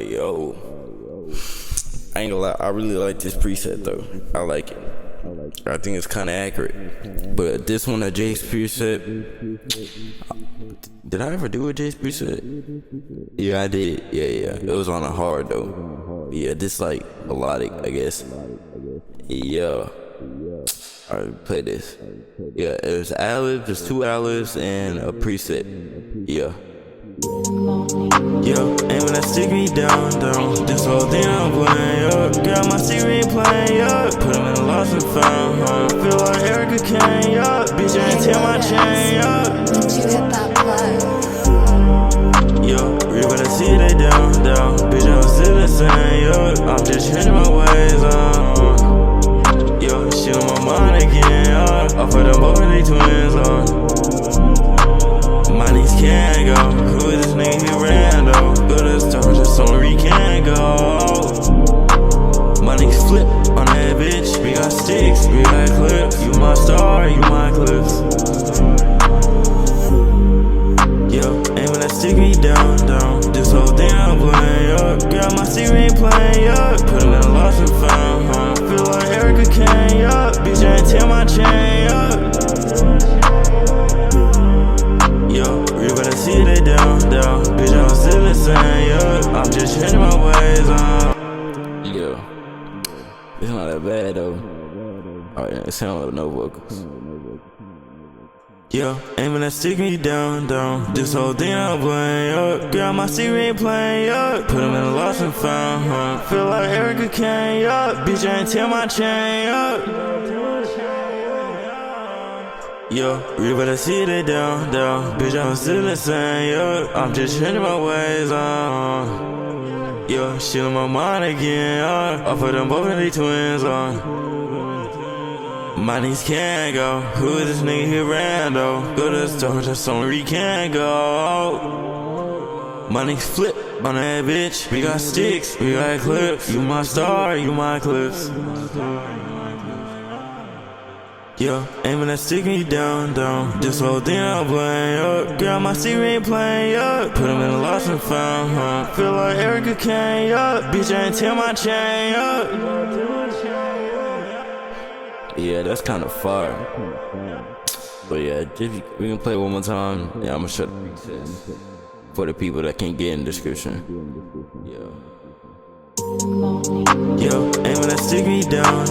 Yo, I ain't gonna lie, I really like this preset though. I like it. I think it's kind of accurate. But this one, a Jace preset. Did I ever do a Jace preset? Yeah, I did. Yeah. It was on a hard though. Yeah, this like melodic, I guess. Yeah. Alright, play this. Yeah, there's ad-libs, there's 2 ad-libs and a preset. Yeah. Yo, aiming that stick me down. This whole thing I'm playing up. Got my secret playing up. Put him in the lost and found. Feel like Erica Kane up. Bitch, I ain't tear my chain up. Did you hit that play? Yo, you better see they down. Bitch, I'm still the same. Yo, I'm just changing my ways on. Yo, shit on my mind again. I put them both in they twins on. My knees can't go. Who is this nigga? He rando. Go to the store, just somewhere he can't go. My niggas flip on that bitch. We got sticks, we got clips. You my star, you my clips. Yo, aiming that stick me down. This whole thing I'm playing up. Got my secret playing up. Put him in the lost and found. Feel like Erica Kane up. Bitch, I ain't tear my chain up. Yo, you better see they down. Bitch, I'm still the same, yo. I'm just changing my ways on. Yo, it's not that bad though. Alright, it sounds like no vocals. Yo, aiming that stick me down. This whole thing I'm playing up. Got my secret playing up. Put him in the lost and found. Feel like Erica Kane up. Bitch, I ain't tear my chain up. Yo, you better see they down. Bitch, I'm still the same, yo. I'm just changing my ways on. Yo, shit on my mind again. I put them both in they twins on. My knees can't go. Who is this nigga? He rando. Go to the store, just somewhere he can't go. My niggas flip on that bitch. We got sticks, we got clips. You my star, you my clips. Yo, aiming that stick me down. This whole thing I'm playing up. Got my secret playing up. Put him in the lost and found. Feel like Erica Kane up. Bitch, I ain't tear my chain up. Yeah, that's kind of fire. But yeah, we can play it one more time. Yeah, I'm gonna shut the presets for the people that can't get in the description. Yo, aiming that stick me down.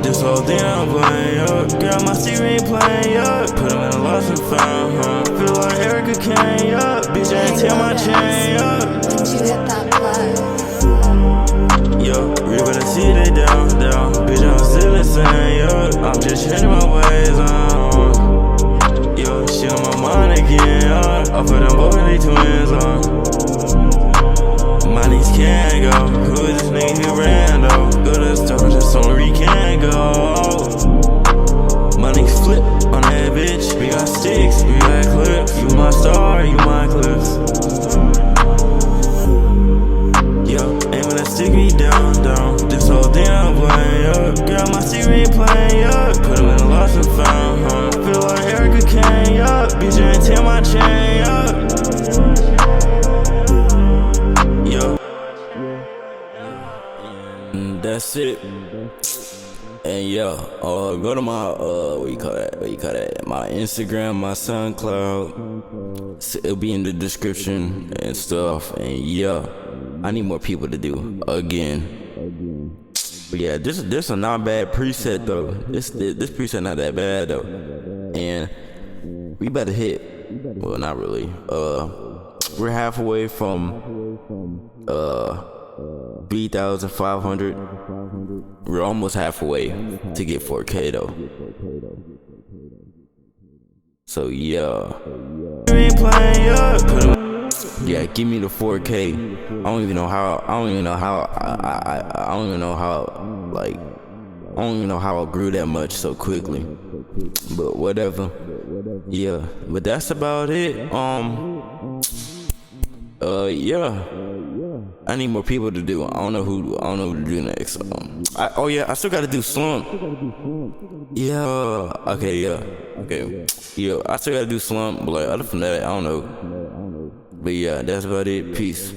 This whole thing I'm playing up. Got my secret playing up. Put him in the lost and found. Feel like Erica Kane up. Bitch, I ain't tear my chain up. Did you hit that play? Yo, you better see they down. Bitch, I'm still the same, yo. I'm just changing my ways on. Yo, shit on my mind again. I put them both in they twins on. My knees can't go. Who is this nigga? He rando. Go to the store, just somewhere he can't go. My niggas flip on that bitch. We got sticks, we got clips. You my star, you my clips. Yo, aiming that stick me down. This whole thing I'm playing up. Got my secret playing up. Put him in the lost and found. Feel like Erica Kane up. Bitch, I ain't tear my chain up. That's it. And yeah, go to my what you call that? My Instagram, my SoundCloud. It'll be in the description and stuff. And yeah, I need more people to do again. But yeah, this a not bad preset though. This preset not that bad though. And we better hit. Well, not really. We're halfway from 3,500. We're almost halfway to get 4K though. So yeah. Yeah, give me the 4K. I don't even know how I grew that much so quickly. But whatever. Yeah, but that's about it. Yeah. I need more people to do. I don't know who to do next. I still gotta do Slump. Yeah. Okay. Yeah. Okay. Yeah. I still gotta do Slump. But like, other than that, I don't know. But yeah, that's about it. Peace.